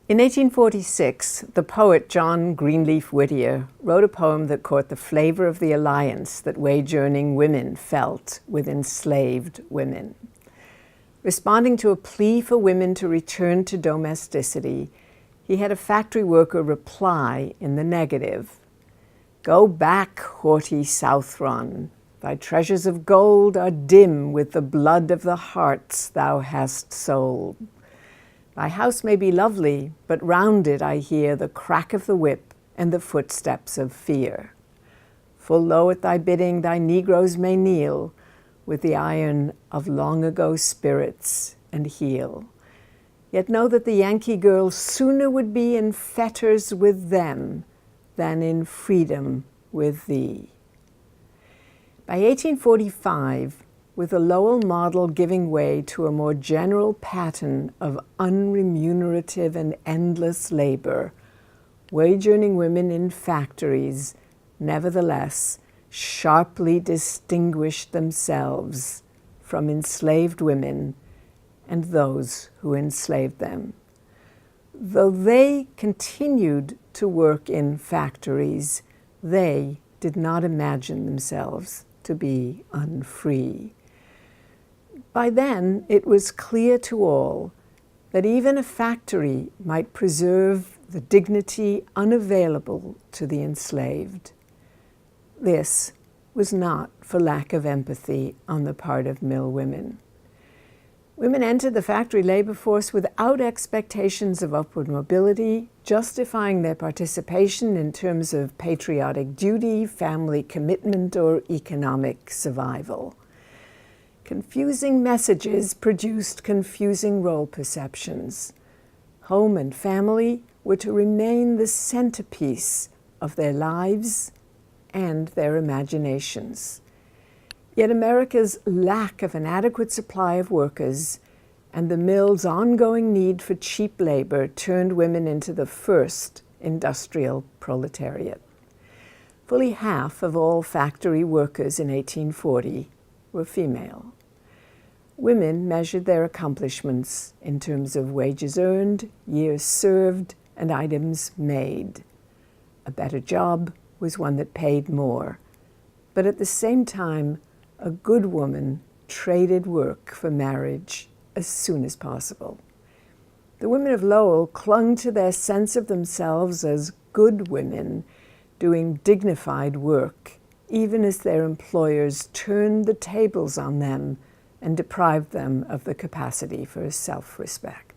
In 1846, the poet John Greenleaf Whittier wrote a poem that caught the flavor of the alliance that wage-earning women felt with enslaved women. Responding to a plea for women to return to domesticity, he had a factory worker reply in the negative. "Go back, haughty Southron, thy treasures of gold are dim with the blood of the hearts thou hast sold. Thy house may be lovely, but round it I hear the crack of the whip and the footsteps of fear. Full low at thy bidding thy negroes may kneel with the iron of long-ago spirits and heel. Yet know that the Yankee girl sooner would be in fetters with them than in freedom with thee." By 1845, with the Lowell model giving way to a more general pattern of unremunerative and endless labor, wage-earning women in factories nevertheless sharply distinguished themselves from enslaved women and those who enslaved them. Though they continued to work in factories, they did not imagine themselves to be unfree. By then, it was clear to all that even a factory might preserve the dignity unavailable to the enslaved. This was not for lack of empathy on the part of mill women. Women entered the factory labor force without expectations of upward mobility, justifying their participation in terms of patriotic duty, family commitment, or economic survival. Confusing messages produced confusing role perceptions. Home and family were to remain the centerpiece of their lives and their imaginations. Yet America's lack of an adequate supply of workers and the mill's ongoing need for cheap labor turned women into the first industrial proletariat. Fully half of all factory workers in 1840 were female. Women measured their accomplishments in terms of wages earned, years served, and items made. A better job was one that paid more, but at the same time, a good woman traded work for marriage as soon as possible. The women of Lowell clung to their sense of themselves as good women doing dignified work, even as their employers turned the tables on them and deprived them of the capacity for self-respect.